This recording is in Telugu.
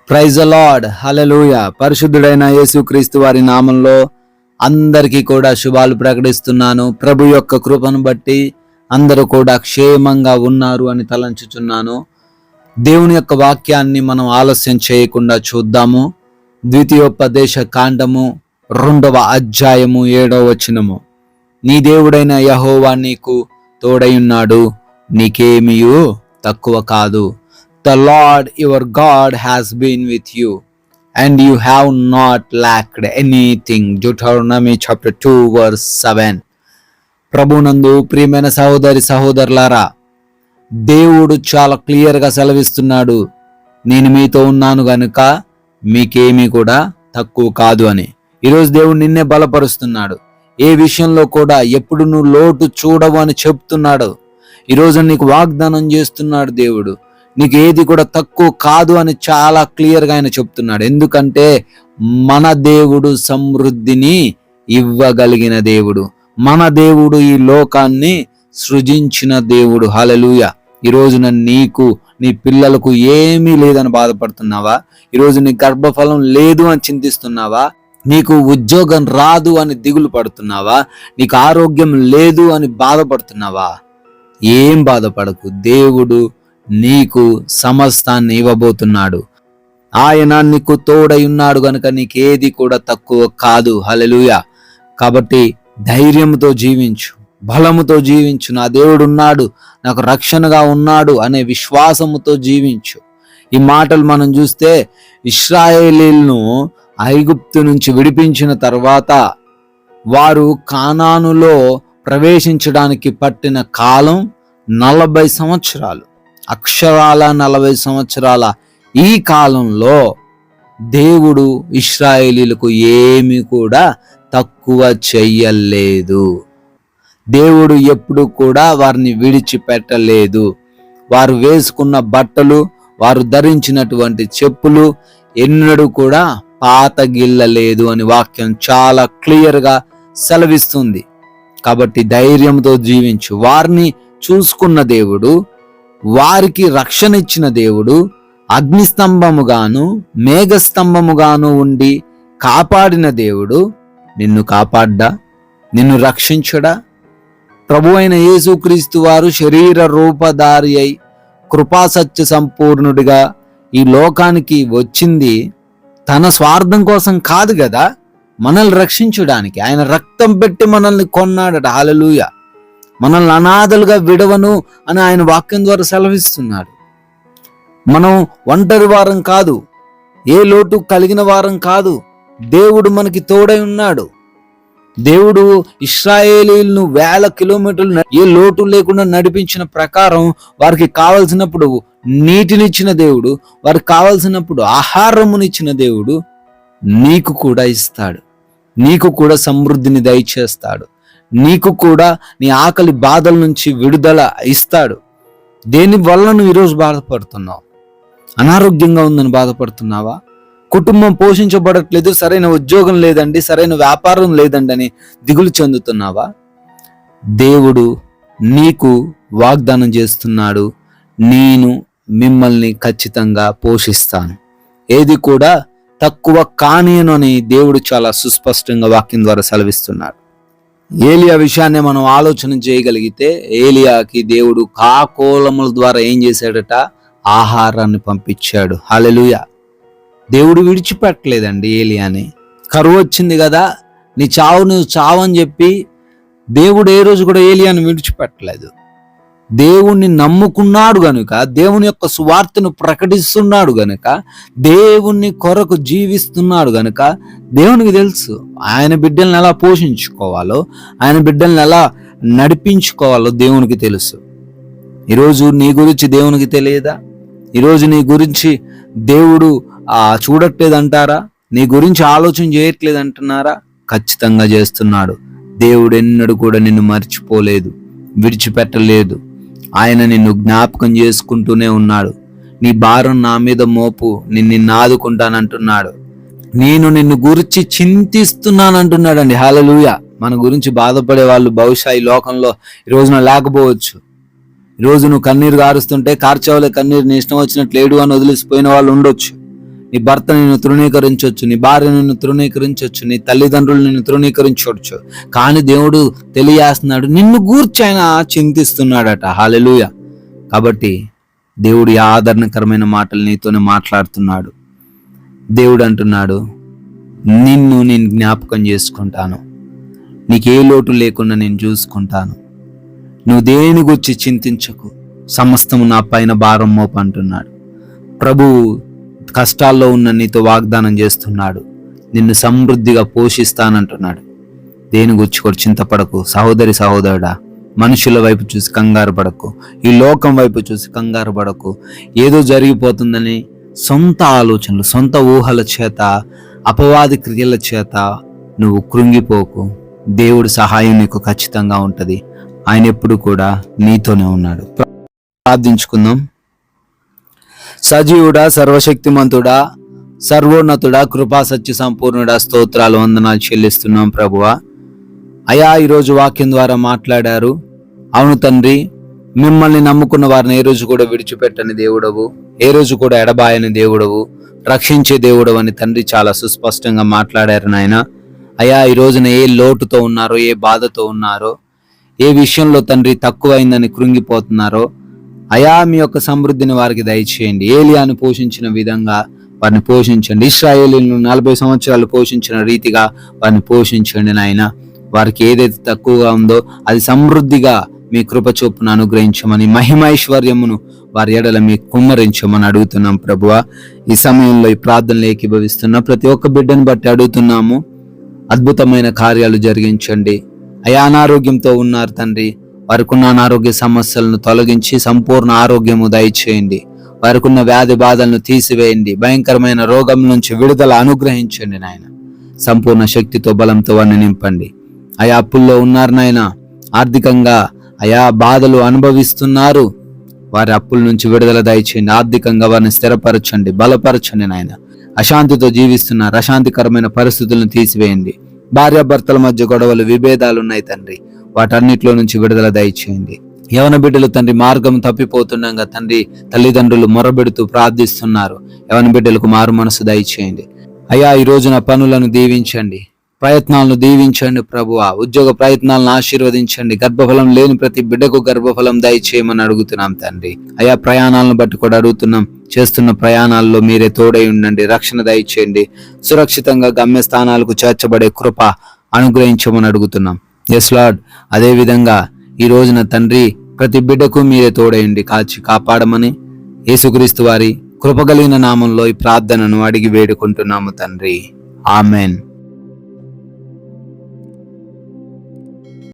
ప్రైజ్ ద లార్డ్, హల్లెలూయా. పరిశుద్ధుడైన యేసుక్రీస్తు వారి నామంలో అందరికీ కూడా శుభాలు ప్రకటిస్తున్నాను. ప్రభు యొక్క కృపను బట్టి అందరూ కూడా క్షేమంగా ఉన్నారు అని తలంచుచున్నాను. దేవుని యొక్క వాక్యాన్ని మనం ఆలస్యం చేయకుండా చూద్దాము. ద్వితీయోపదేశ కాండము 2వ అధ్యాయము 7వ వచనము. నీ దేవుడైన యెహోవా నీకు తోడైయున్నాడు, నీకేమియూ తక్కువ కాదు. The Lord your God has been with you, and you have not lacked anything. Deuteronomy chapter 2 verse 7. ప్రభునందు ప్రియమైన సహోదరులారా, దేవుడు చాలా క్లియర్గా సెలవిస్తున్నాడు, నేను మీతో ఉన్నాను గనుక మీకేమీ కూడా తక్కువ కాదు అని. ఈరోజు దేవుడు నిన్నే బలపరుస్తున్నాడు. ఏ విషయంలో కూడా ఎప్పుడు నువ్వు లోటు చూడవు అని చెప్తున్నాడు. ఈరోజు నీకు వాగ్దానం చేస్తున్నాడు దేవుడు, నీకు ఏది కూడా తక్కువ కాదు అని చాలా క్లియర్గా ఆయన చెప్తున్నాడు. ఎందుకంటే మన దేవుడు సమృద్ధిని ఇవ్వగలిగిన దేవుడు, మన దేవుడు ఈ లోకాన్ని సృజించిన దేవుడు. హల్లెలూయా. ఈరోజున నీకు నీ పిల్లలకు ఏమీ లేదని బాధపడుతున్నావా? ఈరోజు నీ గర్భఫలం లేదు అని చింతిస్తున్నావా? నీకు ఉద్యోగం రాదు అని దిగులు పడుతున్నావా? నీకు ఆరోగ్యం లేదు అని బాధపడుతున్నావా? ఏం బాధపడకు, దేవుడు నీకు సమస్తాన్ని ఇవ్వబోతున్నాడు. ఆయన నీకు తోడై ఉన్నాడు గనుక నీకేది కూడా తక్కువ కాదు. హల్లెలూయా. కాబట్టి ధైర్యంతో జీవించు, బలముతో జీవించు. నా దేవుడు ఉన్నాడు, నాకు రక్షణగా ఉన్నాడు అనే విశ్వాసముతో జీవించు. ఈ మాటలు మనం చూస్తే ఇశ్రాయేలీలను ఐగుప్తు నుంచి విడిపించిన తర్వాత వారు కానానులో ప్రవేశించడానికి పట్టిన కాలం 40 సంవత్సరాలు, అక్షరాల 40 సంవత్సరాల. ఈ కాలంలో దేవుడు ఇశ్రాయేలీలకు ఏమీ కూడా తక్కువ చెయ్యలేదు. దేవుడు ఎప్పుడు కూడా వారిని విడిచిపెట్టలేదు. వారు వేసుకున్న బట్టలు, వారు ధరించినటువంటి చెప్పులు ఎన్నడూ కూడా పాతగిల్లలేదు అని వాక్యం చాలా క్లియర్గా సెలవిస్తుంది. కాబట్టి ధైర్యంతో జీవించు. వారిని చూసుకున్న దేవుడు, వారికి రక్షణ ఇచ్చిన దేవుడు, అగ్నిస్తంభముగాను మేఘస్తంభముగాను ఉండి కాపాడిన దేవుడు నిన్ను కాపాడ్డా, నిన్ను రక్షించడా? ప్రభు అయిన యేసుక్రీస్తు వారు శరీర రూపధారి అయి కృపాసత్య సంపూర్ణుడిగా ఈ లోకానికి వచ్చింది తన స్వార్థం కోసం కాదు కదా, మనల్ని రక్షించడానికి. ఆయన రక్తం పెట్టి మనల్ని కొన్నాడట. హల్లెలూయా. మనల్ని అనాథలుగా విడవను అని ఆయన వాక్యం ద్వారా సెలవిస్తున్నాడు. మనం ఒంటరి వారం కాదు, ఏ లోటు కలిగిన వారం కాదు. దేవుడు మనకి తోడై ఉన్నాడు. దేవుడు ఇశ్రాయేలీలను 1000 కిలోమీటర్లు ఏ లోటు లేకుండా నడిపించిన ప్రకారం వారికి కావలసినప్పుడు నీటినిచ్చిన దేవుడు, వారికి కావలసినప్పుడు ఆహారమునిచ్చిన దేవుడు నీకు కూడా ఇస్తాడు. నీకు కూడా సమృద్ధిని దయచేస్తాడు. నీకు కూడా నీ ఆకలి బాధల నుంచి విడుదల ఇస్తాడు. దేని వల్ల నువ్వు ఈరోజు బాధపడుతున్నావు? అనారోగ్యంగా ఉందని బాధపడుతున్నావా? కుటుంబం పోషించబడట్లేదు, సరైన ఉద్యోగం లేదండి, సరైన వ్యాపారం లేదండి అని దిగులు చెందుతున్నావా? దేవుడు నీకు వాగ్దానం చేస్తున్నాడు, నేను మిమ్మల్ని ఖచ్చితంగా పోషిస్తాను, ఏది కూడా తక్కువ కానియను అని దేవుడు చాలా సుస్పష్టంగా వాక్యం ద్వారా సెలవిస్తున్నాడు. ఏలియా విషయాన్ని మనం ఆలోచన చేయగలిగితే, ఏలియాకి దేవుడు కాకోలముల ద్వారా ఏం చేశాడట? ఆహారాన్ని పంపించాడు. హల్లెలూయా. దేవుడు విడిచిపెట్టలేదండి ఏలియాని. కరువు వచ్చింది కదా, నీ చావు నువ్వు చావని చెప్పి దేవుడు ఏ రోజు కూడా ఏలియాని విడిచిపెట్టలేదు. దేవుణ్ణి నమ్ముకున్నాడు గనుక, దేవుని యొక్క సువార్తను ప్రకటిస్తున్నాడు గనుక, దేవుని కొరకు జీవిస్తున్నాడు గనుక దేవునికి తెలుసు ఆయన బిడ్డల్ని ఎలా పోషించుకోవాలో, ఆయన బిడ్డల్ని ఎలా నడిపించుకోవాలో దేవునికి తెలుసు. ఈరోజు నీ గురించి దేవునికి తెలియదా? ఈరోజు నీ గురించి దేవుడు చూడట్లేదంటారా? నీ గురించి ఆలోచన చేయట్లేదు అంటున్నారా? ఖచ్చితంగా చేస్తున్నాడు. దేవుడు ఎన్నడూ కూడా నిన్ను మర్చిపోలేదు, విడిచిపెట్టలేదు. ఆయన నిన్ను జ్ఞాపకం చేసుకుంటూనే ఉన్నాడు. నీ భారం నా మీద మోపు, నిన్ను ఆదుకుంటానంటున్నాడు. నేను నిన్ను గురించి చింతిస్తున్నానంటున్నాడండి. హల్లెలూయా. మన గురించి బాధపడే వాళ్ళు బహుశా ఈ లోకంలో ఈ రోజున లేకపోవచ్చు. ఈరోజు నువ్వు కన్నీరు గారుస్తుంటే కార్చవలే కన్నీరు నీ ఇష్టం వచ్చినట్లు లేడు అని వదిలిసిపోయిన వాళ్ళు ఉండొచ్చు. నీ భర్త నిన్ను తృణీకరించవచ్చు, నీ భార్య నిన్ను తృణీకరించవచ్చు, నీ తల్లిదండ్రులు నిన్ను తృణీకరించవచ్చు. కానీ దేవుడు తెలియజేస్తున్నాడు, నిన్ను గూర్చి ఆయన చింతిస్తున్నాడట. హల్లెలూయా. కాబట్టి దేవుడు ఈ ఆదరణకరమైన మాటలు నీతోనే మాట్లాడుతున్నాడు. దేవుడు అంటున్నాడు, నిన్ను నేను జ్ఞాపకం చేసుకుంటాను, నీకే లోటు లేకుండా నేను చూసుకుంటాను, నువ్వు దేని గురించి చింతించకు, సమస్తము నా పైన భారం మోపు అంటున్నాడు. ప్రభువు కష్టాల్లో ఉన్న నీతో వాగ్దానం చేస్తున్నాడు, నిన్ను సమృద్ధిగా పోషిస్తానంటున్నాడు. దేని గురించి కూడా చింతపడకు సహోదరి సహోదరుడా. మనుషుల వైపు చూసి కంగారు పడకు, ఈ లోకం వైపు చూసి కంగారు పడకు. ఏదో జరిగిపోతుందని సొంత ఆలోచనలు, సొంత ఊహల చేత, అపవాది క్రియల చేత నువ్వు కృంగిపోకు. దేవుడి సహాయం నీకు ఖచ్చితంగా ఉంటుంది. ఆయన ఎప్పుడు కూడా నీతోనే ఉన్నాడు. ప్రార్థించుకుందాం. సజీవుడా, సర్వశక్తిమంతుడా, సర్వోన్నతుడా, కృపా సత్య సంపూర్ణుడా, స్తోత్రాలు వందనాలు చెల్లిస్తున్నాం ప్రభువా. అయా, ఈరోజు వాక్యం ద్వారా మాట్లాడారు. అవును తండ్రి, మిమ్మల్ని నమ్ముకున్న వారిని ఏ రోజు కూడా విడిచిపెట్టని దేవుడవు, ఏ రోజు కూడా ఎడబాయని దేవుడవు, రక్షించే దేవుడవు అని తండ్రి చాలా సుస్పష్టంగా మాట్లాడారు నాయన. అయా, ఈ రోజున ఏ లోటుతో ఉన్నారో, ఏ బాధతో ఉన్నారో, ఏ విషయంలో తండ్రి తక్కువైందని కృంగిపోతున్నారో, అయా మీ యొక్క సమృద్ధిని వారికి దయచేయండి. ఏలియాను పోషించిన విధంగా వారిని పోషించండి. ఇశ్రాయేలీయులను 40 సంవత్సరాలు పోషించిన రీతిగా వారిని పోషించండి నాయన. వారికి ఏదైతే తక్కువగా ఉందో అది సమృద్ధిగా మీ కృప చొప్పున అనుగ్రహించమని, మహిమైశ్వర్యమును వారి ఎడల మీ కుమ్మరించమని అడుగుతున్నాం ప్రభువా. ఈ సమయంలో ఈ ప్రార్థనలు ఏకీభవిస్తున్న ప్రతి ఒక్క బిడ్డను బట్టి అడుగుతున్నాము, అద్భుతమైన కార్యాలు జరిగించండి. అయా, అనారోగ్యంతో ఉన్నారు తండ్రి, వారికి ఉన్న అనారోగ్య సమస్యలను తొలగించి సంపూర్ణ ఆరోగ్యము దయచేయండి. వారికి ఉన్న వ్యాధి బాధలను తీసివేయండి. భయంకరమైన రోగం నుంచి విడుదల అనుగ్రహించండి నాయన. సంపూర్ణ శక్తితో బలంతో వారిని నింపండి. అయా, అప్పుల్లో ఉన్నారు నాయన, ఆర్థికంగా అయా బాధలు అనుభవిస్తున్నారు, వారి అప్పుల నుంచి విడుదల దయచేయండి. ఆర్థికంగా వారిని స్థిరపరచండి, బలపరచండి నాయన. అశాంతితో జీవిస్తున్నారు, అశాంతికరమైన పరిస్థితులను తీసివేయండి. భార్యాభర్తల మధ్య గొడవలు, విభేదాలు ఉన్నాయి తండ్రి, వాటన్నిటిలో నుంచి విడుదల దయచేయండి. యవన బిడ్డలు తండ్రి మార్గం తప్పిపోతుండగా తండ్రి తల్లిదండ్రులు మొరబెడుతూ ప్రార్థిస్తున్నారు. యవన బిడ్డలకు మారు మనసు దయచేయండి. అయ్యా, ఈ రోజున పనులను దీవించండి, ప్రయత్నాలను దీవించండి ప్రభువా. ఉద్యోగ ప్రయత్నాలను ఆశీర్వదించండి. గర్భఫలం లేని ప్రతి బిడ్డకు గర్భఫలం దయచేయమని అడుగుతున్నాం తండ్రి. అయా, ప్రయాణాలను బట్టి కూడా అడుగుతున్నాం. చేస్తున్న ప్రయాణాల్లో మీరే తోడై ఉండండి, రక్షణ దయచేయండి. సురక్షితంగా గమ్యస్థానాలకు చేర్చబడే కృప అనుగ్రహించమని అడుగుతున్నాం. Yes Lord. అదే విధంగా ఈ రోజున తండ్రి ప్రతి బిడ్డకు మీరే తోడయండి, కాచి కాపాడమని యేసుక్రీస్తు వారి కృపగలిగిన నామంలో ఈ ప్రార్థనను అడిగి వేడుకుంటున్నాము తండ్రి. ఆమెన్.